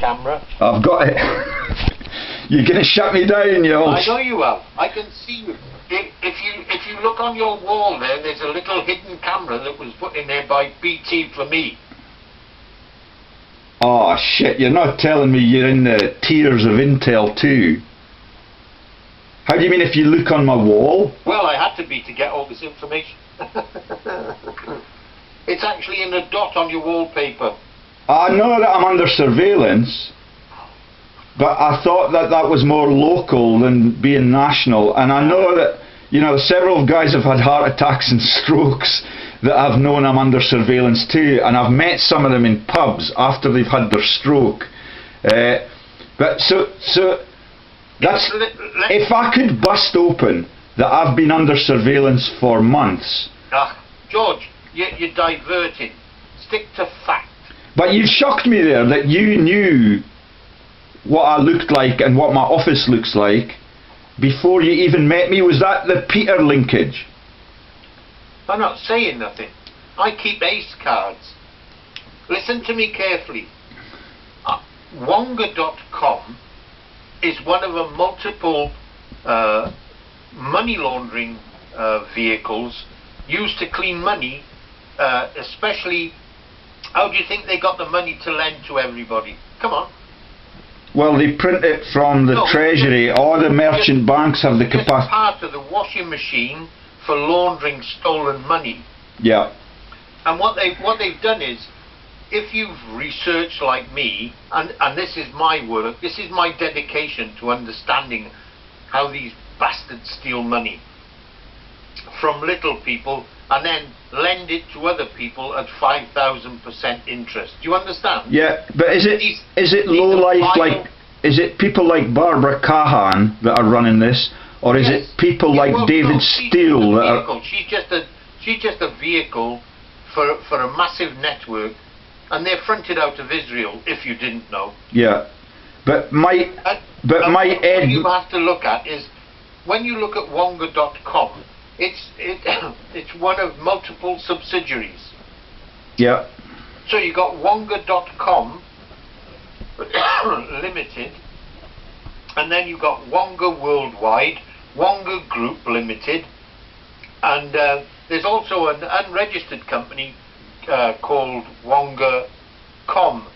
camera. I've got it. You're going to shut me down, you old... I know you have. I can see you. If you look on your wall there's a little hidden camera that was put in there by BT for me. Oh shit, you're not telling me you're in the tiers of Intel too? How do you mean if you look on my wall? Well, I had to be to get all this information. It's actually in a dot on your wallpaper. I know that I'm under surveillance, but I thought that that was more local than being national, and I know that, you know, several guys have had heart attacks and strokes that I've known I'm under surveillance too, and I've met some of them in pubs after they've had their stroke. But so that's, if I could bust open that I've been under surveillance for months. George, you're diverting. Stick to fact. But you shocked me there that you knew what I looked like and what my office looks like before you even met me. Was that the Peter linkage? I'm not saying nothing. I keep ace cards. Listen to me carefully. Wonga.com is one of a multiple money laundering vehicles used to clean money, especially... How do you think they got the money to lend to everybody? Come on. Well, they print it from the Treasury. All the merchant banks have the capacity. It's part of the washing machine for laundering stolen money. Yeah. And what they've done is, if you've researched like me, and this is my work, this is my dedication to understanding how these bastards steal money from little people and then lend it to other people at 5,000% interest. Do you understand? Yeah, but is it low life, like, is it people like Barbara Cahan that are running this, or is it people like David Steele that are... She's just a vehicle for a massive network, and they're fronted out of Israel, if you didn't know. Yeah, but what you have to look at is, when you look at Wonga.com, it's one of multiple subsidiaries. Yeah. So you got Wonga.com Limited, and then you got Wonga Worldwide, Wonga Group Limited, and there's also an unregistered company called Wonga.com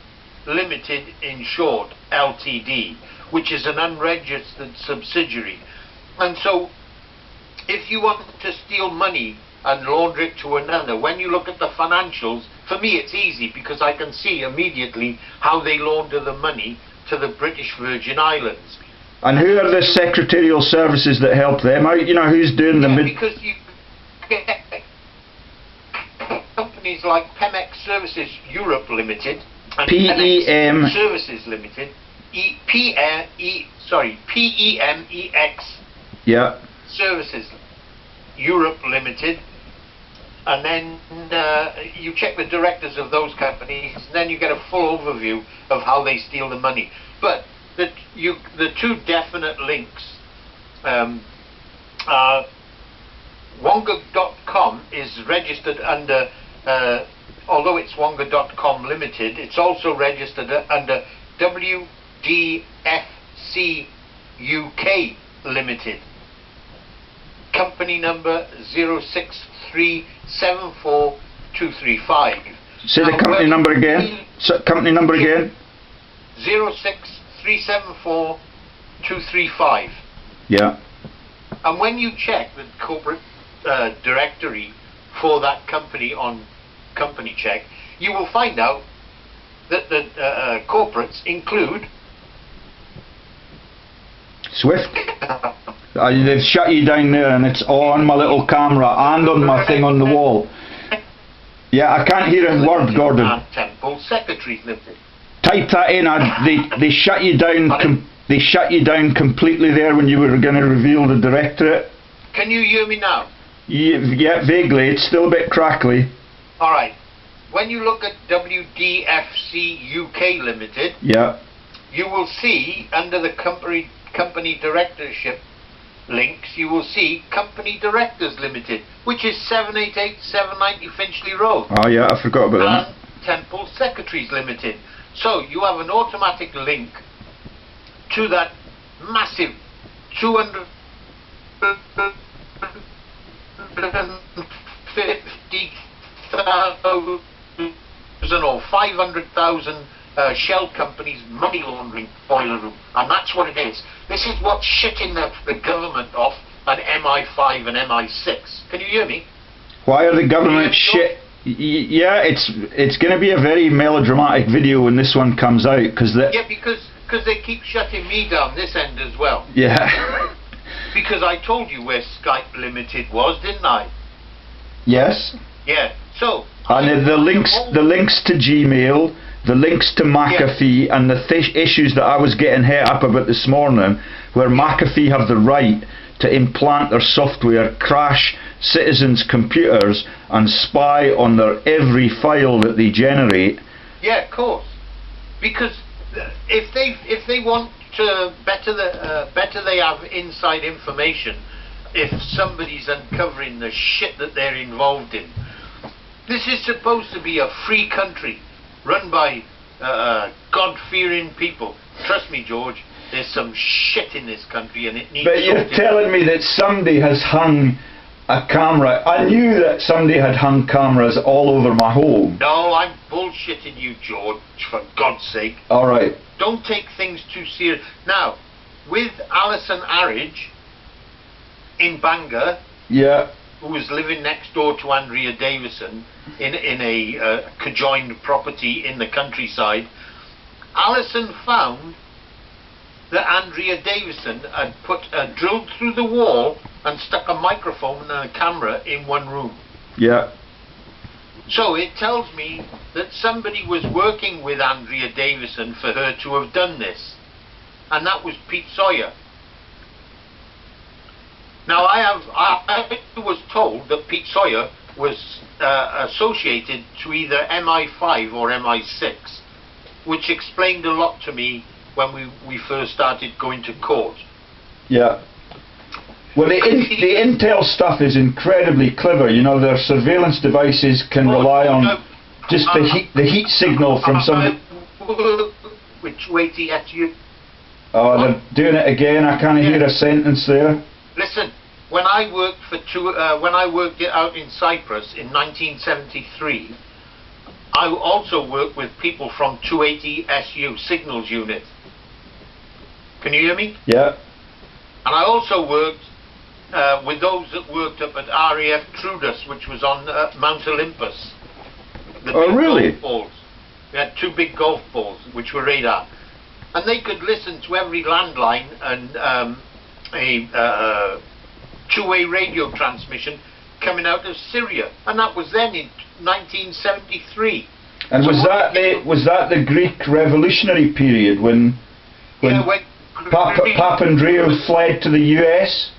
Limited, in short, Ltd, which is an unregistered subsidiary. And so, if you want to steal money and launder it to another, when you look at the financials, for me it's easy because I can see immediately how they launder the money to the British Virgin Islands. And who are the secretarial services that help them out? You know, who's doing the... because you get companies like Pemex Services Europe Limited and PEM Services Limited, PEMEX Services Europe Limited, and then you check the directors of those companies, and then you get a full overview of how they steal the money. But the two definite links, Wonga.com is registered under, although it's Wonga.com Limited, it's also registered under WDFC UK Limited. Company number 063742235. Say the company number again. Company number again. 063742235. Yeah. And when you check the corporate directory for that company on Company Check, you will find out that the corporates include Swift. They've shut you down there, and it's on my little camera and on my thing on the wall. Yeah, I can't hear a word, Gordon. And Temple Secretaries Limited. Type that in. They shut you down. They shut you down completely there when you were going to reveal the directorate. Can you hear me now? Yeah, vaguely. It's still a bit crackly. All right. When you look at WDFC UK Limited, yeah, you will see under the company directorship links, you will see Company Directors Limited, which is 788 790 Finchley Road. Oh yeah, I forgot about that. And Temple Secretaries Limited. So you have an automatic link to that massive 250,000 or 500,000 shell companies money laundering boiler room, and that's what it is. This is what's shitting the government off an MI5 and MI6. Can you hear me? Why are the government shit? Yeah, it's going to be a very melodramatic video when this one comes out, because because they keep shutting me down this end as well. Yeah. Because I told you where Skype Limited was, didn't I? Yes. Yeah. So. And the links to Gmail, the links to McAfee, and the issues that I was getting hit up about this morning, where McAfee have the right to implant their software, crash citizens' computers, and spy on their every file that they generate. Yeah, of course. Because if they want to better they have inside information. If somebody's uncovering the shit that they're involved in. This is supposed to be a free country run by God-fearing people. Trust me, George, there's some shit in this country and it needs But you're telling me that somebody has hung a camera. I knew that somebody had hung cameras all over my home. No, I'm bullshitting you, George, for God's sake. Alright. Don't take things too serious. Now, with Alison Arridge in Bangor, yeah, who was living next door to Andrea Davison in a conjoined property in the countryside, Alison found that Andrea Davison had drilled through the wall and stuck a microphone and a camera in one room. Yeah. So it tells me that somebody was working with Andrea Davison for her to have done this, and that was Pete Sawyer. Now I was told that Pete Sawyer was associated to either MI5 or MI6, which explained a lot to me when we first started going to court. Yeah. Well, the intel stuff is incredibly clever. You know, their surveillance devices can rely on just the heat signal from some. Which way to at you? Oh, they're doing it again. I can't hear a sentence there. Listen, when I worked when I worked out in Cyprus in 1973, I also worked with people from 280 SU signals unit. Can you hear me? Yeah. And I also worked with those that worked up at RAF Trudus, which was on Mount Olympus. Oh, really? Golf balls. We had two big golf balls, which were radar. And they could listen to every landline and a two-way radio transmission coming out of Syria. And that was then in 1973. And so was that the Greek revolutionary period when Papandreou fled to the US?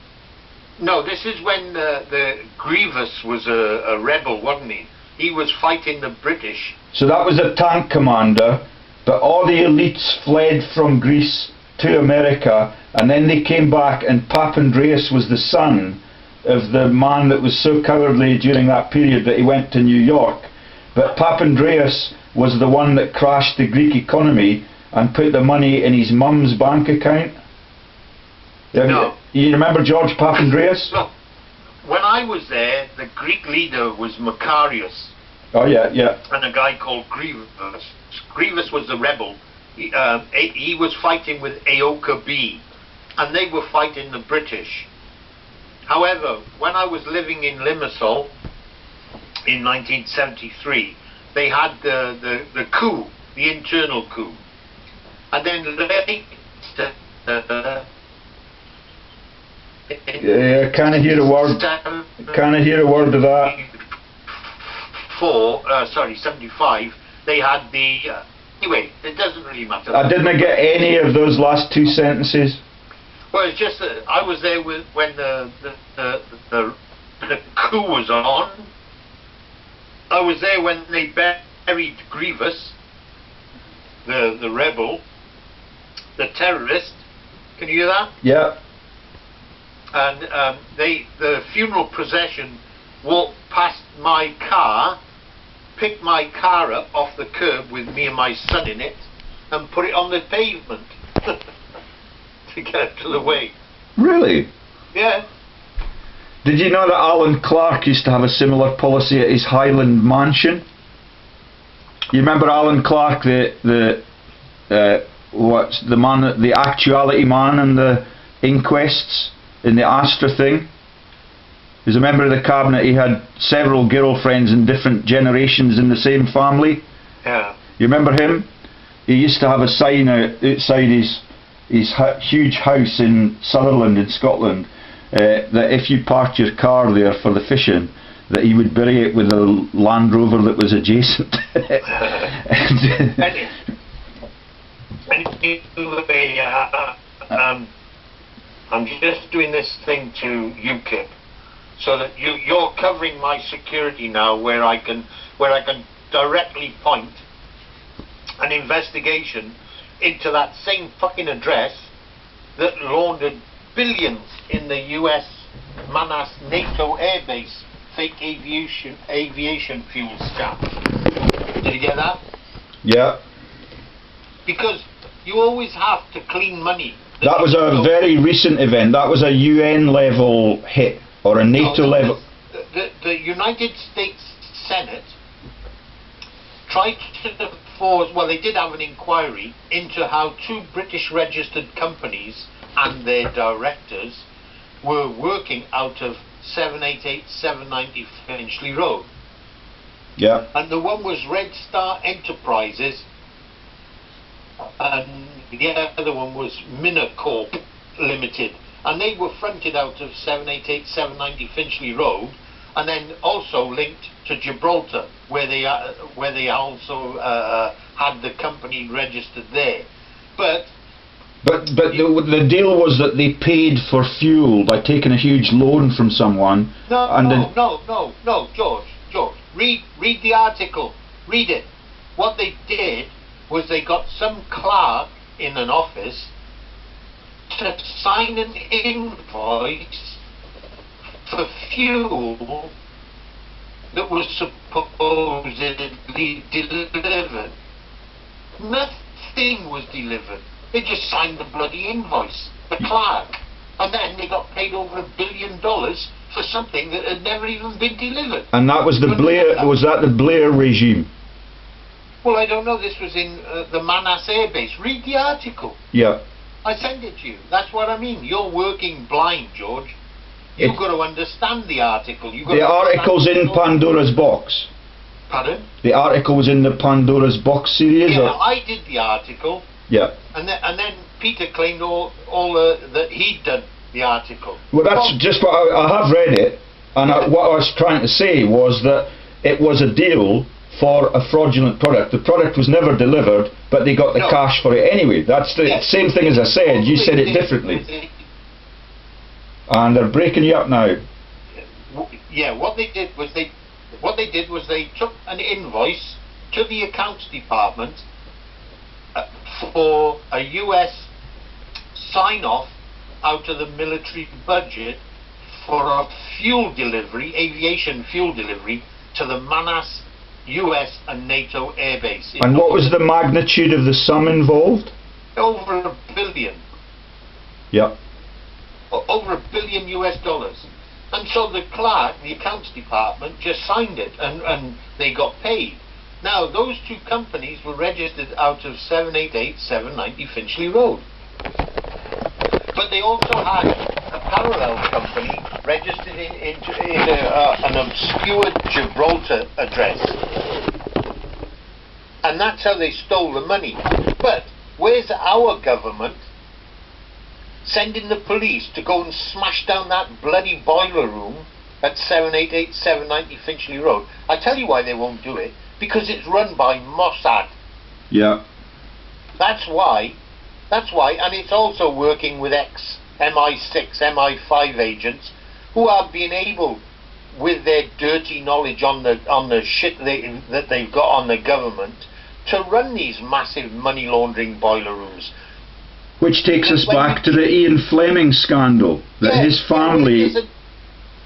No, this is when the Grievous was a rebel, wasn't he? He was fighting the British. So that was a tank commander, but all the elites fled from Greece to America, and then they came back, and Papandreou was the son of the man that was so cowardly during that period that he went to New York. But Papandreou was the one that crashed the Greek economy and put the money in his mum's bank account. No. You remember George Papandreou? Look, when I was there, the Greek leader was Macarius. Oh yeah, yeah. And a guy called Grievous. Grievous was the rebel. He was fighting with Aoka B, and they were fighting the British. However, when I was living in Limassol in 1973, they had the coup, the internal coup. And then later, can't hear a word. Can't hear a word of that. 75. They had the. Anyway, it doesn't really matter. I didn't get any of those last two sentences. Well, it's just that I was there when the coup was on. I was there when they buried Grievous, the rebel, the terrorist. Can you hear that? Yeah. And the funeral procession walked past my car pick my car up off the curb with me and my son in it and put it on the pavement to get out of the way. Really? Yeah. Did you know that Alan Clark used to have a similar policy at his Highland mansion? You remember Alan Clark, the man, the actuality man in the inquests, in the Astra thing? He was a member of the cabinet. He had several girlfriends in different generations in the same family. Yeah. You remember him? He used to have a sign outside his huge house in Sutherland in Scotland, that if you parked your car there for the fishing, that he would bury it with a Land Rover that was adjacent. I'm just doing this thing to UKIP, so that you're covering my security now, where I can directly point an investigation into that same fucking address that laundered billions in the US Manas NATO Airbase fake aviation fuel scam. Did you get that? Yeah. Because you always have to clean money. That was a very recent event. That was a UN level hit, or a NATO level. The United States Senate tried to force, well, they did have an inquiry into how 2 British registered companies and their directors were working out of 788 790 Finchley Road. Yeah. And the one was Red Star Enterprises, and the other one was Minacorp Limited, and they were fronted out of 788 790 Finchley Road, and then also linked to Gibraltar, where they also had the company registered there. But the deal was that they paid for fuel by taking a huge loan from someone. No, George, read the article. Read it. What they did was they got some clerk in an office to sign an invoice for fuel that was supposedly delivered. Nothing was delivered. They just signed the bloody invoice, the clerk, and then they got paid over $1 billion for something that had never even been delivered. And that was the Blair. Was that the Blair regime? Well, I don't know. This was in the Manas Airbase. Read the article. Yeah. I send it to you. That's what I mean. You're working blind, George. You've got to understand the article. The article's in Pandora's Box. Pardon? The article was in the Pandora's Box series. Yeah, I did the article. Yeah. And then Peter claimed that he'd done the article. Well, that's just what I have read it, and what I was trying to say was that it was a deal for a fraudulent product. The product was never delivered, but they got the cash for it anyway. That's the same thing as I said. You said it differently. And they're breaking you up now. Yeah, what they did was they took an invoice to the accounts department for a US sign-off out of the military budget for a fuel delivery, aviation fuel delivery, to the Manas US and NATO airbase. And what was the magnitude of the sum involved? Over $1 billion. Yeah. Over $1 billion US. And so the clerk, the accounts department, just signed it, and they got paid. Now, those 2 companies were registered out of 788 790 Finchley Road. But they also had a parallel company registered in an obscure Gibraltar address. And that's how they stole the money. But where's our government sending the police to go and smash down that bloody boiler room at 788 790 Finchley Road? I tell you why they won't do it. Because it's run by MOSSAD. Yeah. That's why, and it's also working with ex-MI6, MI5 agents who are being able, with their dirty knowledge on the shit that they've got on the government, to run these massive money laundering boiler rooms. Which takes us back to the Ian Fleming scandal, that his family...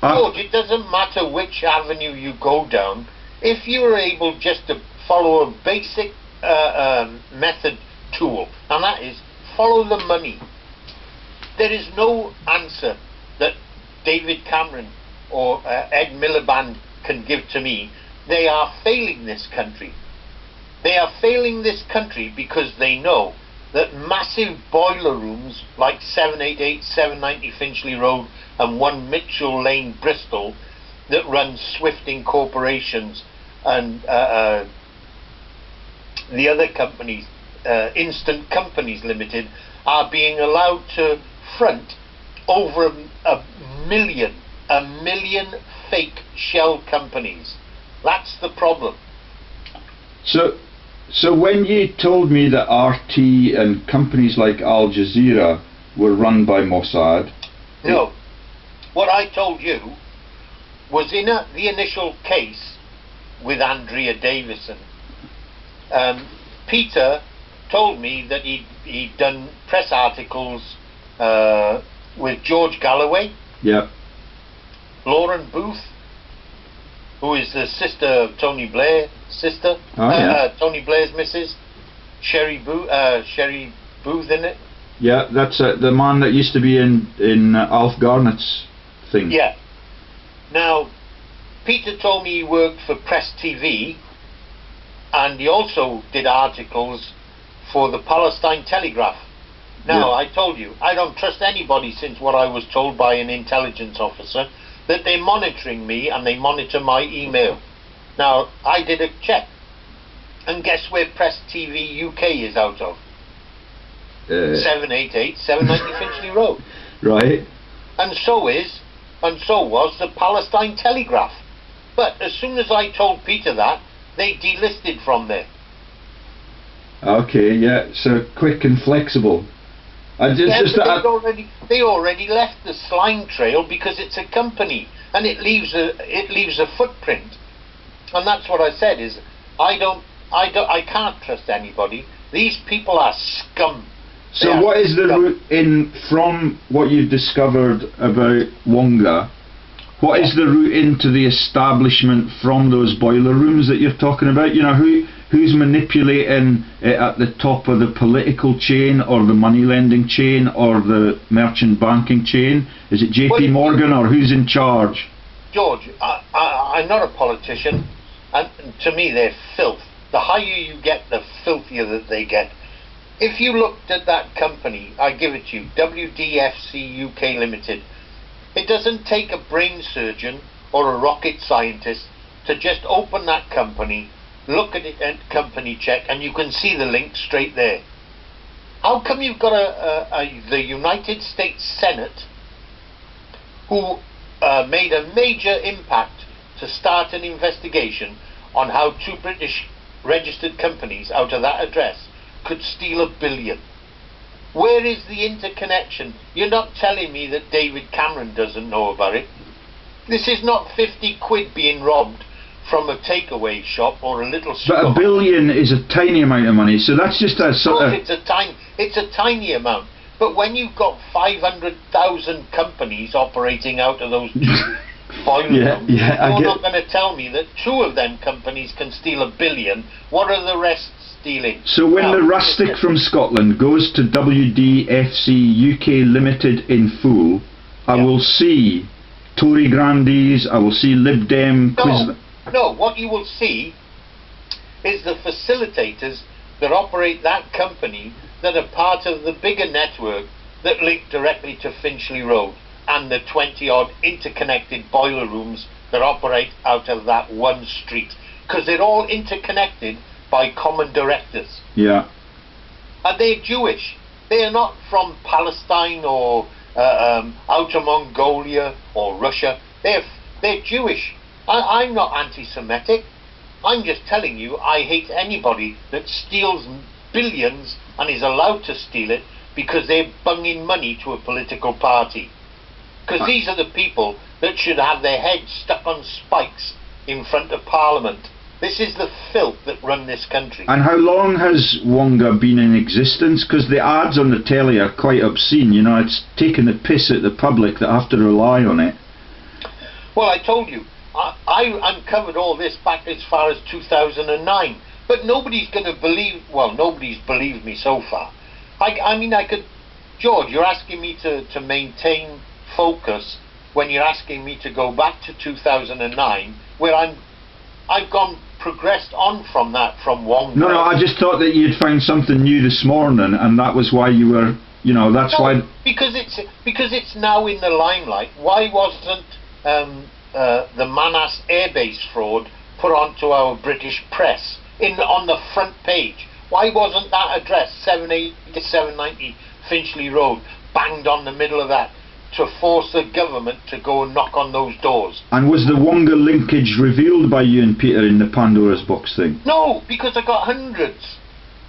George, it doesn't matter which avenue you go down. If you were able just to follow a basic method tool, and that is follow the money, there is no answer that David Cameron or Ed Miliband can give to me. They are failing this country. They are failing this country because they know that massive boiler rooms like 788, 790 Finchley Road and 1 Mitchell Lane, Bristol, that run Swifting Corporations and the other companies, Instant Companies Limited, are being allowed to front over a million fake shell companies. That's the problem. So when you told me that RT and companies like Al Jazeera were run by Mossad... No. What I told you was in the initial case with Andrea Davison, Peter told me that he'd done press articles with George Galloway, yeah, Lauren Booth, who is the sister of Tony Blair, Tony Blair's missus, Sherry Booth in it. Yeah, that's the man that used to be in Alf Garnett's thing. Yeah. Now, Peter told me he worked for Press TV, and he also did articles for the Palestine Telegraph. Now, yeah. I told you, I don't trust anybody since what I was told by an intelligence officer, that they're monitoring me and they monitor my email. Now, I did a check, and guess where Press TV UK is out of? 788, 790 Finchley Road. Right. And so was the Palestine Telegraph. But as soon as I told Peter that, they delisted from there. Okay, yeah, so quick and flexible. They already left the slime trail because it's a company and it leaves a footprint. And that's what I said is I can't trust anybody. These people are scum. So what is the route in from what you've discovered about Wonga? What is the route into the establishment from those boiler rooms that you're talking about? You know, who's manipulating it at the top of the political chain or the money lending chain or the merchant banking chain? Is it JP Morgan or who's in charge? George, I'm not a politician, and to me they're filth. The higher you get, the filthier that they get. If you looked at that company, I give it to you, WDFC UK Limited, it doesn't take a brain surgeon or a rocket scientist to just open that company, look at it and company check, and you can see the link straight there. How come you've got the United States Senate who made a major impact to start an investigation on how 2 British registered companies out of that address could steal $1 billion? Where is the interconnection? You're not telling me that David Cameron doesn't know about it. This is not 50 quid being robbed from a takeaway shop or a little supermarket. But $1 billion is a tiny amount of money, so that's just a sort of... It's a tiny amount. But when you've got 500,000 companies operating out of those boiler rooms, you're not going to tell me that 2 of them companies can steal $1 billion. What are the rest stealing? So when the rustic from Scotland goes to WDFC UK Limited in full, I will see Tory Grandies, I will see Lib Dem... No, what you will see is the facilitators that operate that company that are part of the bigger network that link directly to Finchley Road and the 20-odd interconnected boiler rooms that operate out of that one street, because they're all interconnected by common directors. Yeah. And they're Jewish. They are not from Palestine or Outer Mongolia or Russia. They're Jewish. I'm not anti-Semitic. I'm just telling you I hate anybody that steals billions and is allowed to steal it because they're bunging money to a political party. Because these are the people that should have their heads stuck on spikes in front of Parliament. This is the filth that run this country. And how long has Wonga been in existence? Because the ads on the telly are quite obscene. You know, it's taking the piss at the public that have to rely on it. Well, I told you, I uncovered all this back as far as 2009, but nobody's going to believe, well, nobody's believed me so far. I mean, I could, George, you're asking me to maintain focus when you're asking me to go back to 2009, where I've progressed on from that, from Wonga. No, I just thought that you'd found something new this morning, and that was why you were, that's why... Because it's now in the limelight. Why wasn't the Manas Airbase fraud put onto our British press on the front page? Why wasn't that address 780 to 790 Finchley Road banged on the middle of that to force the government to go and knock on those doors? And was the Wonga linkage revealed by you and Peter in the Pandora's box thing? No, because I got hundreds.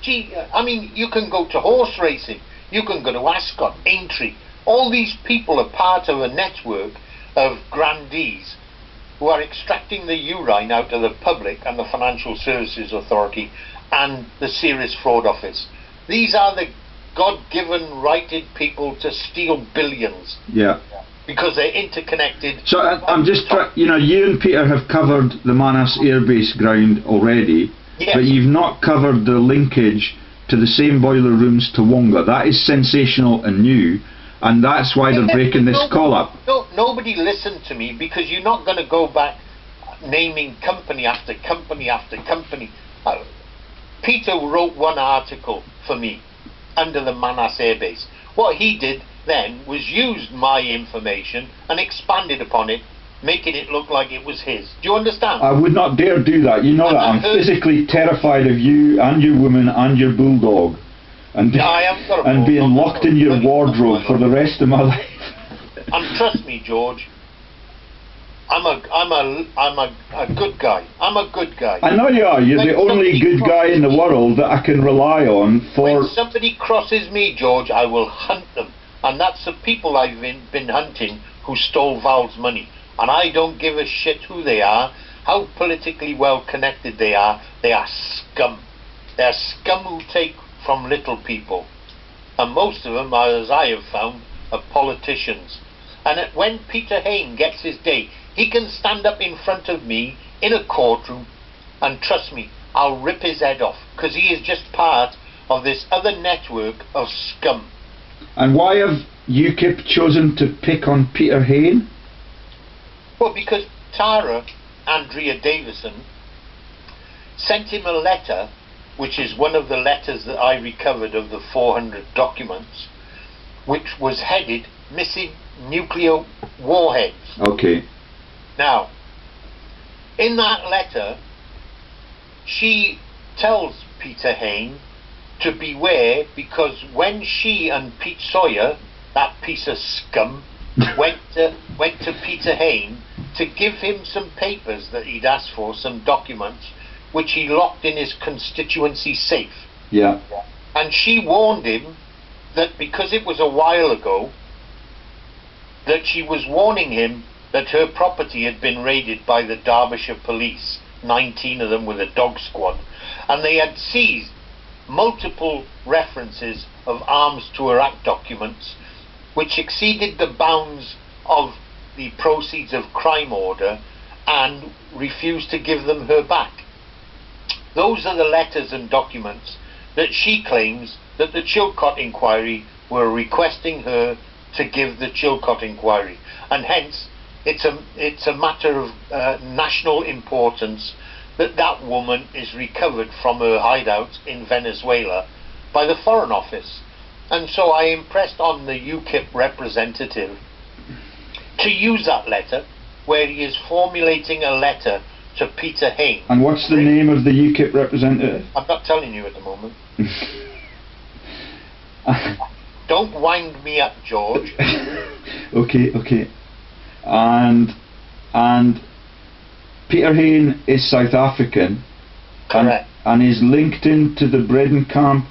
Gee, I mean, you can go to horse racing, you can go to Ascot, Aintree. All these people are part of a network of grandees who are extracting the urine out of the public and the Financial Services Authority and the Serious Fraud Office. These are the God-given, righted people to steal billions. Yeah. Because they're interconnected. So I'm just trying, you and Peter have covered the Manas Airbase ground already, yes, but you've not covered the linkage to the same boiler rooms to Wonga. That is sensational and new, and that's why they're breaking this call up. No, nobody listened to me, because you're not going to go back naming company after company after company. Peter wrote one article for me under the Manas Airbase. What he did then was use my information and expanded upon it, making it look like it was his. Do you understand? I would not dare do that. You know that I'm physically terrified of you and your woman and your bulldog, and being locked in your wardrobe for the rest of my life. And trust me, George, I'm a good guy. I'm a good guy. I know you are. You're the only good guy in the world that I can rely on for... When somebody crosses me, George, I will hunt them. And that's the people I've been hunting who stole Val's money. And I don't give a shit who they are, how politically well connected they are. They are scum. They're scum who take from little people. And most of them, as I have found, are politicians. And when Peter Hain gets his day, he can stand up in front of me in a courtroom, and trust me, I'll rip his head off, because he is just part of this other network of scum. And why have UKIP chosen to pick on Peter Hain? Well, because Tara, Andrea Davison, sent him a letter, which is one of the letters that I recovered of the 400 documents, which was headed Missing Nuclear Warheads. Okay. Now, in that letter, she tells Peter Hain to beware, because when she and Pete Sawyer, that piece of scum, went to Peter Hain to give him some papers that he'd asked for, some documents, which he locked in his constituency safe. Yeah. And she warned him that because it was a while ago, that she was warning him that her property had been raided by the Derbyshire police, 19 of them with a dog squad, and they had seized multiple references of arms to Iraq documents which exceeded the bounds of the proceeds of crime order, and refused to give them her back. Those are the letters and documents that she claims that the Chilcot inquiry were requesting her to give the Chilcot inquiry, and hence it's a matter of national importance that that woman is recovered from her hideout in Venezuela by the Foreign Office. And so I impressed on the UKIP representative to use that letter, where he is formulating a letter to Peter Hain. And what's the name of the UKIP representative? I'm not telling you at the moment. Don't wind me up, George. Okay. And Peter Hain is South African. Correct. And he's linked into the Bredenkamp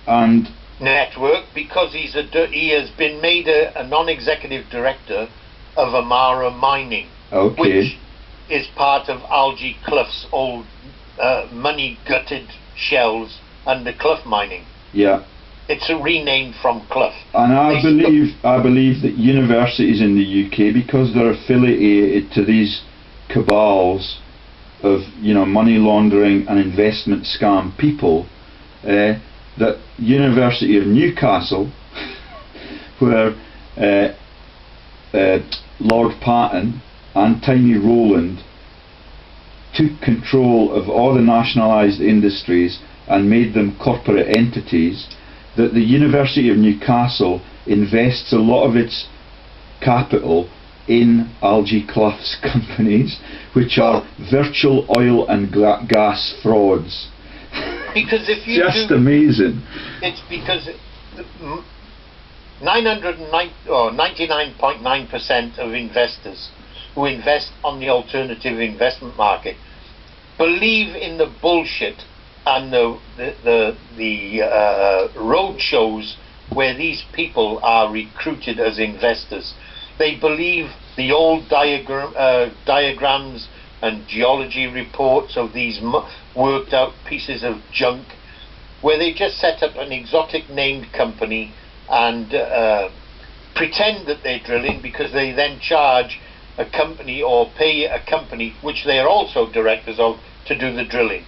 and network, because he has been made a non-executive director of Amara Mining, which is part of Algie Clough's old money-gutted shells under Clough Mining. Yeah. It's renamed from Clough. And I believe that universities in the UK, because they're affiliated to these cabals of, you know, money laundering and investment scam people, that University of Newcastle, where Lord Patton and Tiny Rowland took control of all the nationalised industries and made them corporate entities, that the University of Newcastle invests a lot of its capital in Algie Clough's companies, which are virtual oil and gas frauds. Because if you just amazing. It's because 99.9% of investors who invest on the alternative investment market believe in the bullshit and the road shows where these people are recruited as investors. They believe the old diagrams and geology reports of these worked out pieces of junk, where they just set up an exotic named company and pretend that they're drilling, because they then charge a company or pay a company, which they are also directors of, to do the drilling.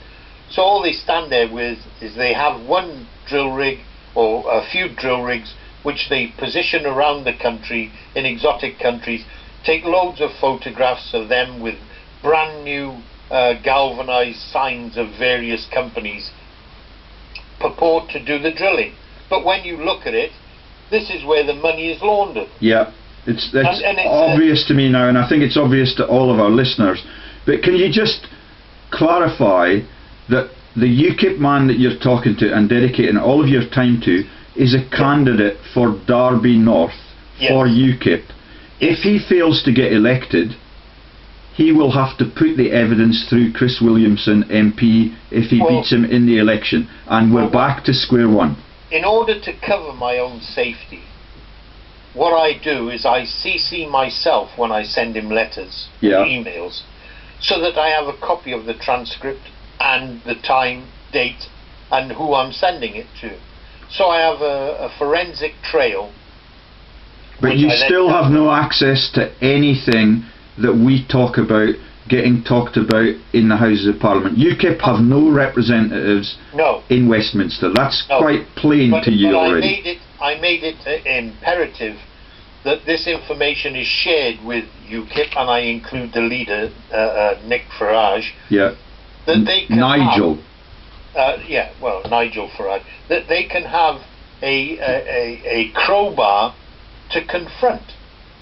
So all they stand there with is they have one drill rig or a few drill rigs which they position around the country in exotic countries, take loads of photographs of them with brand new galvanized signs of various companies, purport to do the drilling. But when you look at it, this is where the money is laundered. Yeah, it's obvious to me now, and I think it's obvious to all of our listeners. But can you just clarify that the UKIP man that you're talking to and dedicating all of your time to is a candidate for Derby North for UKIP? If he fails to get elected, he will have to put the evidence through Chris Williamson MP if he beats him in the election, and we're back to square one. In order to cover my own safety, what I do is I CC myself when I send him letters, emails, so that I have a copy of the transcript and the time, date, and who I'm sending it to. So I have a forensic trail. But you still have no access to anything that we talk about getting talked about in the Houses of Parliament. UKIP have no representatives in Westminster. That's quite plain to you already. I made it imperative that this information is shared with UKIP, and I include the leader, Nick Farage. Yeah. That they can Nigel. Nigel Farage. That they can have a crowbar to confront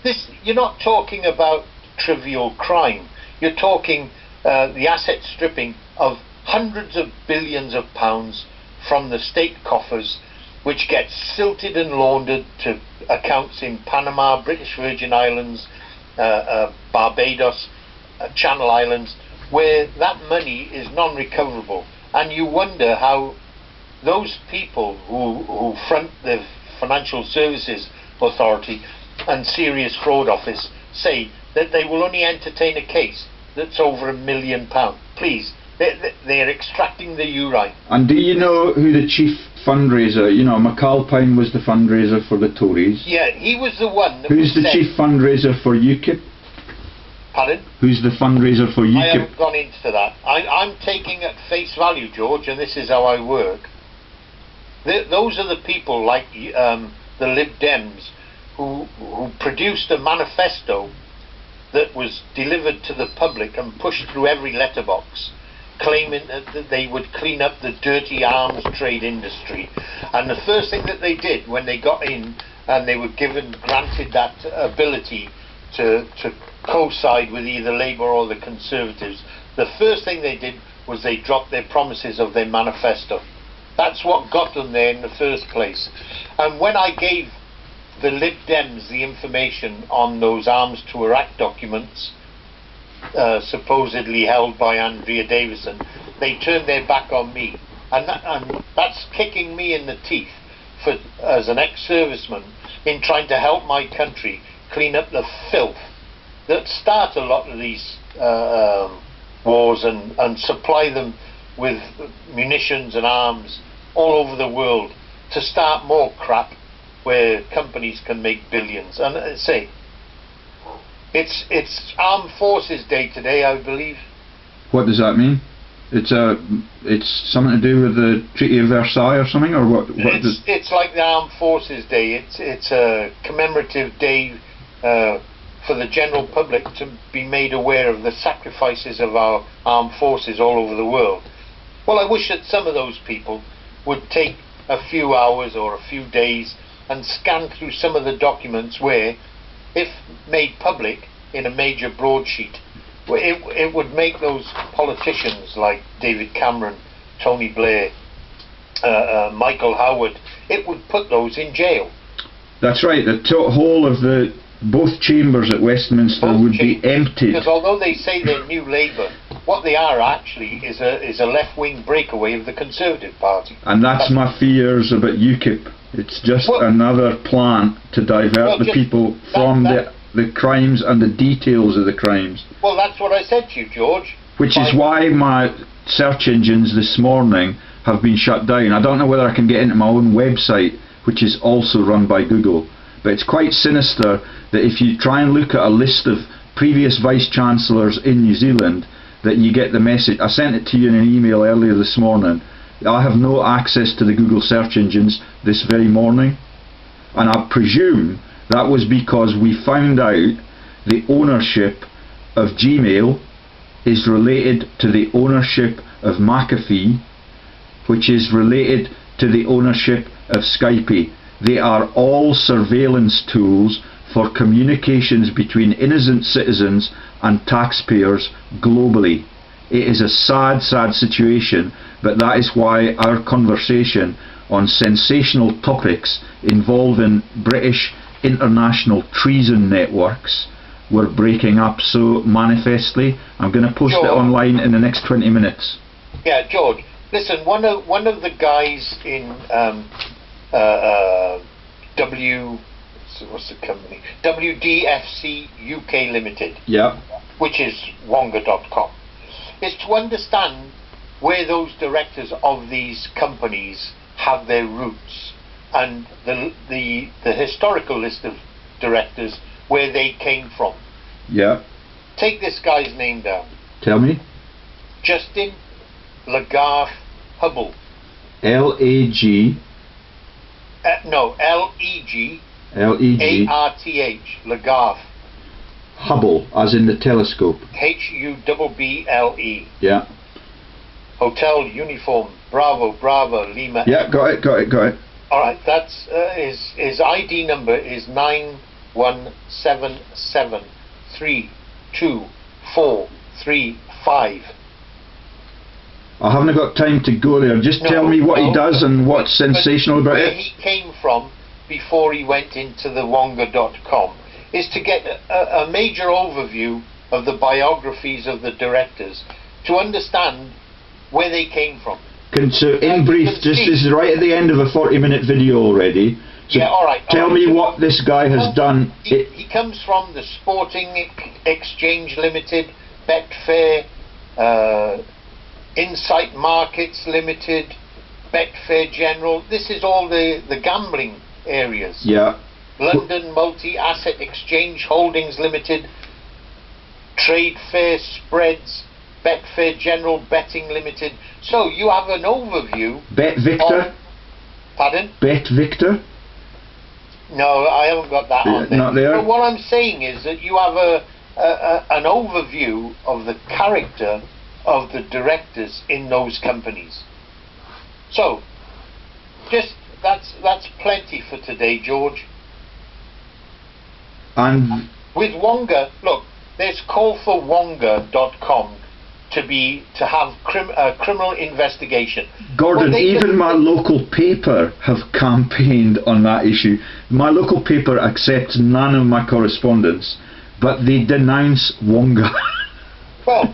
this. You're not talking about trivial crime. You're talking the asset stripping of hundreds of billions of pounds from the state coffers, which gets silted and laundered to accounts in Panama, British Virgin Islands, Barbados, Channel Islands, where that money is non-recoverable. And you wonder how those people who front the Financial Services Authority and Serious Fraud Office say that they will only entertain a case that's over £1 million. Please, they're extracting the urine. And do you know who the chief fundraiser, you know, McAlpine was the fundraiser for the Tories. Yeah, he was the one that Who's the chief fundraiser for UKIP? Pardon? Who's the fundraiser for UKIP? I haven't gone into that. I'm taking at face value, George, and this is how I work. Those are the people like the Lib Dems who produced a manifesto that was delivered to the public and pushed through every letterbox, claiming that they would clean up the dirty arms trade industry. And the first thing that they did when they got in and they were granted that ability to coincide with either Labour or the Conservatives, the first thing they did was they dropped their promises of their manifesto. That's what got them there in the first place. And when I gave the Lib Dems the information on those Arms to Iraq documents, supposedly held by Andrea Davison, they turned their back on me. And that's kicking me in the teeth as an ex-serviceman in trying to help my country clean up the filth that start a lot of these wars and supply them with munitions and arms all over the world to start more crap where companies can make billions. And say, It's Armed Forces Day today, I believe. What does that mean? It's something to do with the Treaty of Versailles or something, or what? It's like the Armed Forces Day. It's a commemorative day for the general public to be made aware of the sacrifices of our armed forces all over the world. Well, I wish that some of those people would take a few hours or a few days and scan through some of the documents where, if made public in a major broadsheet, it would make those politicians like David Cameron, Tony Blair, Michael Howard, it would put those in jail. That's right. The whole of both chambers at Westminster would be emptied. Because although they say they're New Labour, what they are actually is a left-wing breakaway of the Conservative Party. And that's my fears about UKIP. It's just another plan to divert the people from the crimes and the details of the crimes. Well, that's what I said to you, George. Which is why my search engines this morning have been shut down. I don't know whether I can get into my own website, which is also run by Google. But it's quite sinister that if you try and look at a list of previous Vice-Chancellors in New Zealand, that you get the message. I sent it to you in an email earlier this morning. I have no access to the Google search engines this very morning. And I presume that was because we found out the ownership of Gmail is related to the ownership of McAfee, which is related to the ownership of Skype. They are all surveillance tools for communications between innocent citizens and taxpayers globally. It is a sad, sad situation, but that is why our conversation on sensational topics involving British international treason networks were breaking up so manifestly. I'm going to post it online in the next 20 minutes. Yeah, George, listen, one of the guys in what's the company? WDFC UK Limited, which is Wonga.com, is to understand where those directors of these companies have their roots and the historical list of directors where they came from. Yeah. Take this guy's name down. Tell me. Justin Lagarth Hubble. L-A-G. No, L-E-G. L-E-G. A-R-T-H. Lagarth. Hubble, as in the telescope. H-U-B-B-L-E. Yeah. Hotel Uniform Bravo Bravo Lima. Yeah, got it. All right, that's his ID number is 9177322435. I haven't got time to go there. Just tell me what he does and what's sensational about it. Where he came from before he went into the Wonga.com is to get a major overview of the biographies of the directors to understand where they came from. So in brief, this is right at the end of a 40-minute video already. So yeah, all right. Tell me what this guy has done. He comes from the Sporting Exchange Limited, Betfair, Insight Markets Limited, Betfair General. This is all the gambling areas. Yeah. London Multi-Asset Exchange Holdings Limited, Trade Fair Spreads, Betfair General Betting Limited. So you have an overview. Bet Victor? Pardon? Bet Victor? No, I haven't got that on there. Not there? But what I'm saying is that you have an overview of the character of the directors in those companies. So, just that's plenty for today, George. And with Wonga, look, there's call for Wonga.com to have a criminal investigation. Gordon, even my local paper have campaigned on that issue. My local paper accepts none of my correspondence, but they denounce Wonga. Well,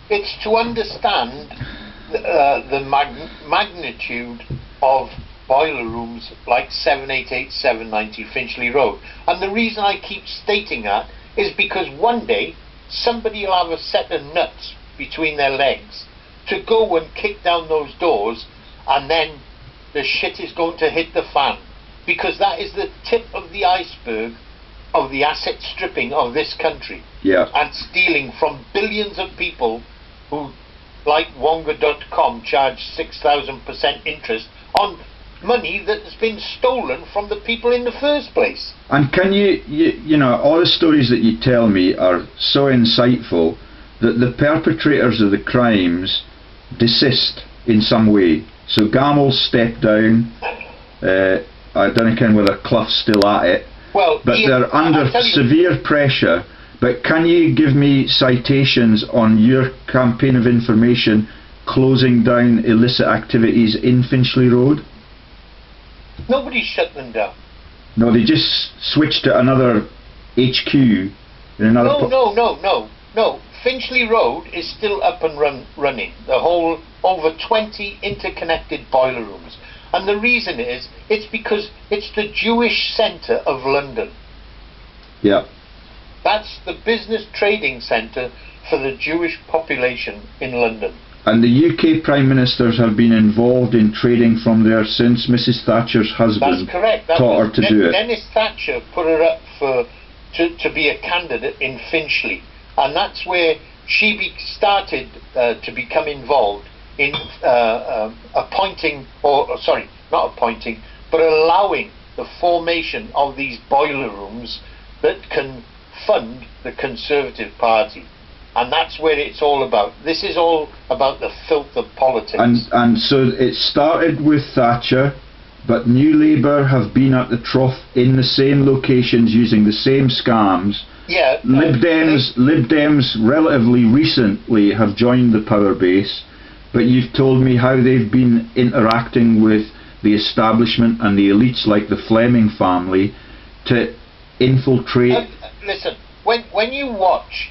it's to understand the magnitude of boiler rooms like 788 790 Finchley Road. And the reason I keep stating that is because one day somebody will have a set of nuts between their legs to go and kick down those doors, and then the shit is going to hit the fan, because that is the tip of the iceberg of the asset stripping of this country, and stealing from billions of people who, like Wonga.com, charge 6,000% interest on money that has been stolen from the people in the first place. And can you know, all the stories that you tell me are so insightful that the perpetrators of the crimes desist in some way. So Gamel's stepped down. I don't know whether Clough's still at it. Well, but they're under severe pressure. But can you give me citations on your campaign of information closing down illicit activities in Finchley Road? Nobody's shut them down. No, they just switched to another HQ in another. No. Finchley Road is still up and running. The whole over 20 interconnected boiler rooms. And the reason is, it's because it's the Jewish centre of London. Yeah. That's the business trading centre for the Jewish population in London. And the UK Prime Ministers have been involved in trading from there since Mrs Thatcher's husband taught her to do it. Dennis Thatcher put her up to be a candidate in Finchley. And that's where she started to become involved in allowing the formation of these boiler rooms that can fund the Conservative Party. And that's where it's all about. This is all about the filth of politics. And so it started with Thatcher, but New Labour have been at the trough in the same locations using the same scams. Yeah. Lib Dems relatively recently have joined the power base, but you've told me how they've been interacting with the establishment and the elites like the Fleming family to infiltrate. Listen, when you watch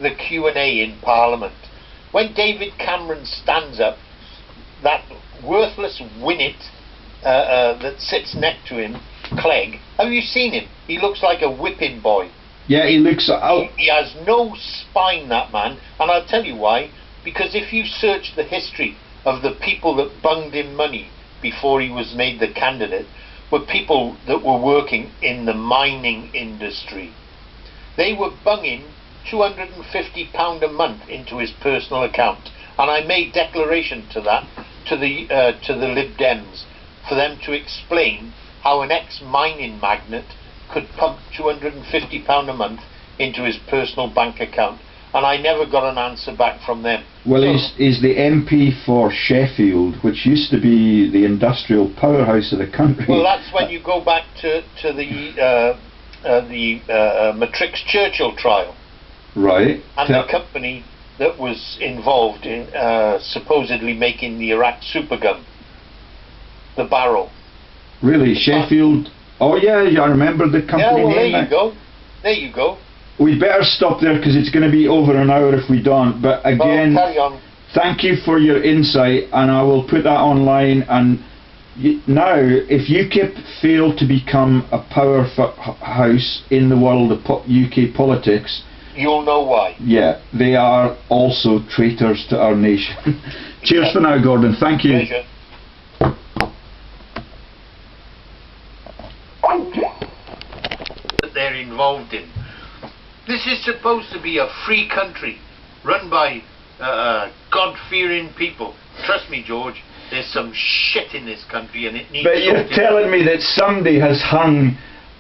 the Q&A in Parliament, when David Cameron stands up, that worthless winnet that sits next to him, Clegg, have you seen him? He looks like a whipping boy. Yeah, he looks out. He has no spine, that man, and I'll tell you why. Because if you search the history of the people that bunged him money before he was made the candidate, were people that were working in the mining industry. They were bunging £250 a month into his personal account, and I made declaration to that to the Lib Dems for them to explain how an ex-mining magnate could pump £250 a month into his personal bank account, and I never got an answer back from them. Well, he's the MP for Sheffield, which used to be the industrial powerhouse of the country. Well, that's when you go back to the Matrix Churchill trial. Right. And the company that was involved in supposedly making the Iraq supergun, the Barrel. Really, Sheffield? Oh yeah, I remember the company name. Yeah, well, there you go. We better stop there because it's going to be over an hour if we don't. But again, carry on. Thank you for your insight, and I will put that online. And now, if UKIP fail to become a powerhouse in the world of UK politics, you'll know why. Yeah, they are also traitors to our nation. Cheers for now, Gordon. Thank you. Pleasure. That they're involved in. This is supposed to be a free country run by God-fearing people. Trust me, George, there's some shit in this country and it needs. But you're telling me that somebody has hung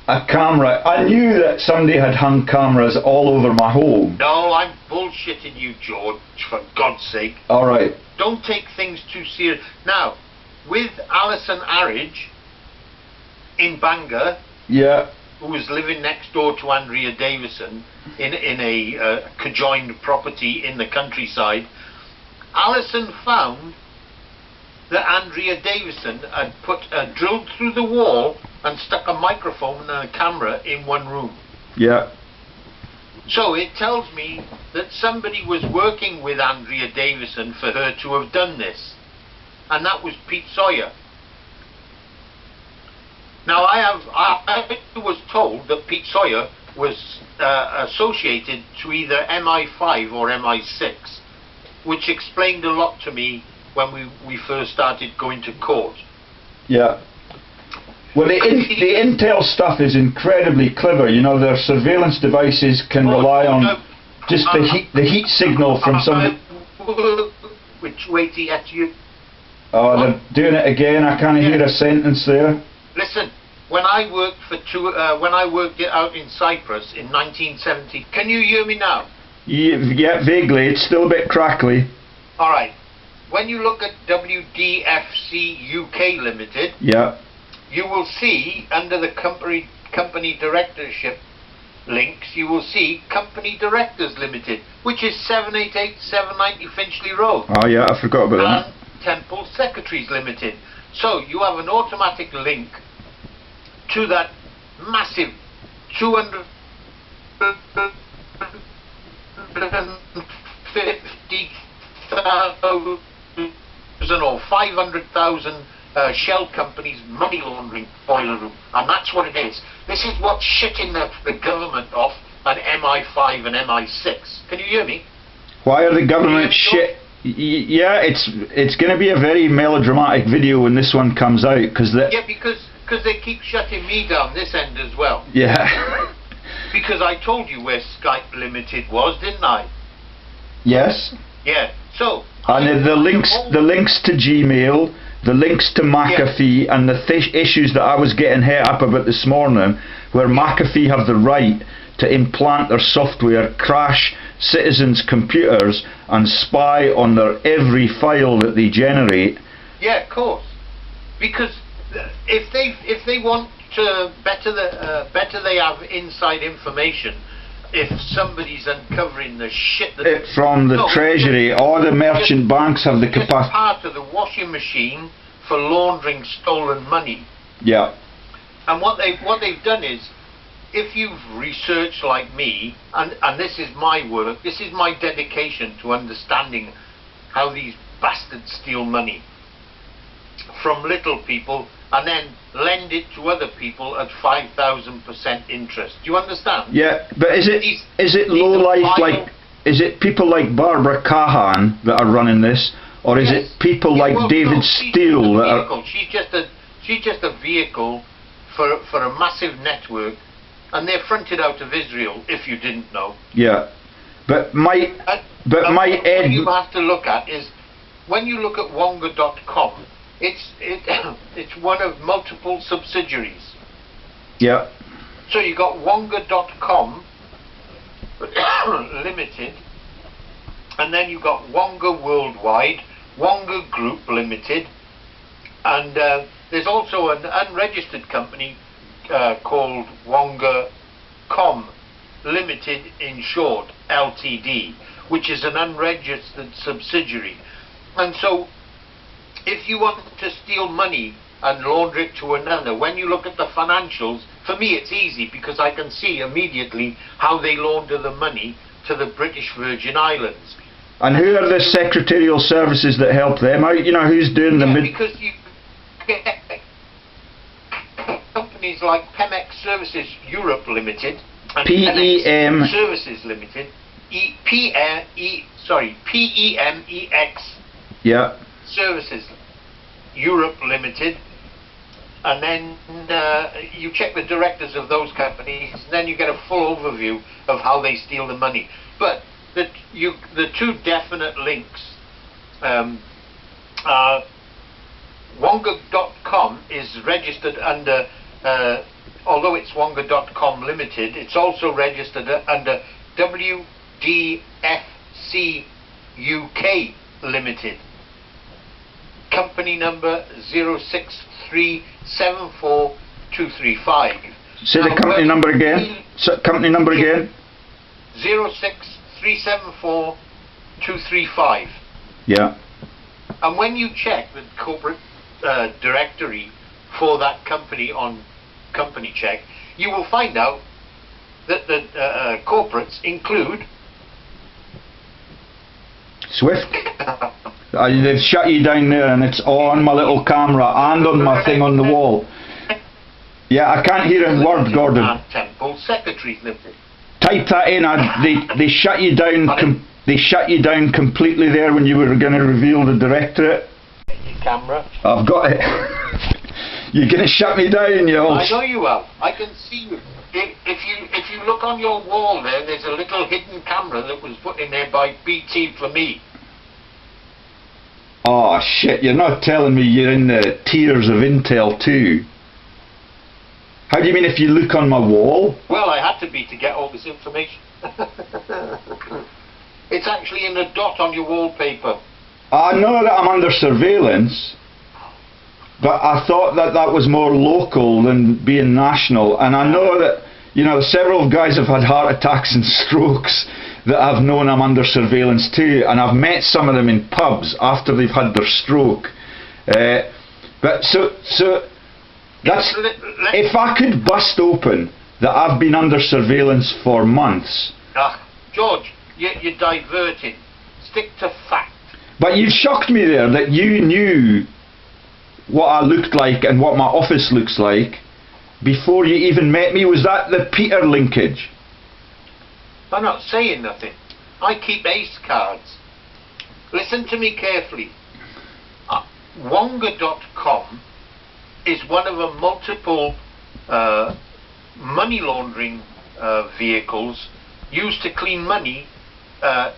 a camera. I knew that somebody had hung cameras all over my home. No, I'm bullshitting you, George, for God's sake. Alright. Don't take things too serious. Now, with Alison Arridge in Bangor, yeah, who was living next door to Andrea Davison in a conjoined property in the countryside, Alison found that Andrea Davison had drilled through the wall and stuck a microphone and a camera in one room. Yeah. So it tells me that somebody was working with Andrea Davison for her to have done this, and that was Pete Sawyer. Now I was told that Pete Sawyer was associated to either MI5 or MI6, which explained a lot to me when we first started going to court. Yeah. Well, the Intel stuff is incredibly clever. You know, their surveillance devices can rely on just the heat signal from some. Which way to get you? Oh, they're doing it again. I can't hear a sentence there. Listen, when I worked when I worked out in Cyprus in 1970, can you hear me now? Yeah, vaguely. It's still a bit crackly. All right. When you look at WDFC UK Limited, yeah, you will see under the company directorship links, you will see Company Directors Limited, which is 788 790 Finchley Road. Oh yeah, I forgot about that. And Temple Secretaries Limited. So you have an automatic link to that massive 250,000 or 500,000 shell companies money laundering boiler room, and that's what it is. This is what's shitting the government off and MI5 and MI6. Can you hear me? Why are the government shit? Yeah, it's going to be a very melodramatic video when this one comes out, because they keep shutting me down this end as well. Yeah. Because I told you where Skype Limited was, didn't I? Yes. Yeah. So. And the links to Gmail, the links to McAfee, and the issues that I was getting hit up about this morning, where McAfee have the right to implant their software, crash citizens' computers, and spy on their every file that they generate. Yeah, of course. Because if they want to better they have inside information. If somebody's uncovering the shit that from the Treasury, all the merchant banks have the capacity. It's part of the washing machine for laundering stolen money. Yeah. And what they've done is, if you've researched like me, and this is my work, this is my dedication to understanding how these bastards steal money from little people and then lend it to other people at 5,000% interest. Do you understand? Yeah, but is it low life, like, is it people like Barbara Cahan that are running this, or is it people like David Steele that are? She's just a vehicle for a massive network, and they're fronted out of Israel. If you didn't know. Yeah, but what you have to look at is when you look at Wonga.com. It's one of multiple subsidiaries. Yeah. So you got Wonga.com Limited, and then you got Wonga Worldwide, Wonga Group Limited, and there's also an unregistered company called Wonga.com Limited, in short, Ltd, which is an unregistered subsidiary. And so if you want to steal money and launder it to another, when you look at the financials, for me it's easy because I can see immediately how they launder the money to the British Virgin Islands. And who are the secretarial services that help them out? You know, who's doing the because you get companies like Pemex Services Europe Limited and PEM Services Limited, PEMEX. Yeah. Services Europe Limited, and then you check the directors of those companies, and then you get a full overview of how they steal the money. But the two definite links, Wonga.com is registered under, although it's Wonga.com Limited, it's also registered under WDFC UK Limited. Company number 063742235. Say the company number again. Company number again. 063742235. Yeah. And when you check the corporate directory for that company on Company Check, you will find out that the corporates include Swift. They've shut you down there, and it's on my little camera and on my thing on the wall. Yeah, I can't hear a word, Gordon. And Temple Secretaries Limited. Type that in. They shut you down. They shut you down completely there when you were going to reveal the directorate. Camera. I've got it. You're going to shut me down, you old... I know you are. I can see you. If you look on your wall there's a little hidden camera that was put in there by BT for me. Oh shit, you're not telling me you're in the tiers of Intel too? How do you mean if you look on my wall? Well, I had to be to get all this information. It's actually in a dot on your wallpaper. I know that I'm under surveillance, but I thought that that was more local than being national, and I know that, you know, several guys have had heart attacks and strokes that I've known I'm under surveillance too, and I've met some of them in pubs after they've had their stroke. But so that's, if I could bust open that I've been under surveillance for months. George, you're diverting. Stick to fact. But you've shocked me there that you knew what I looked like and what my office looks like before you even met me. Was that the Peter linkage? I'm not saying nothing. I keep ace cards. Listen to me carefully. Wonga.com is one of a multiple money laundering vehicles used to clean money,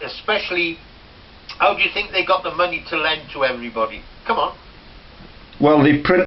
especially... How do you think they got the money to lend to everybody? Come on. Well, they print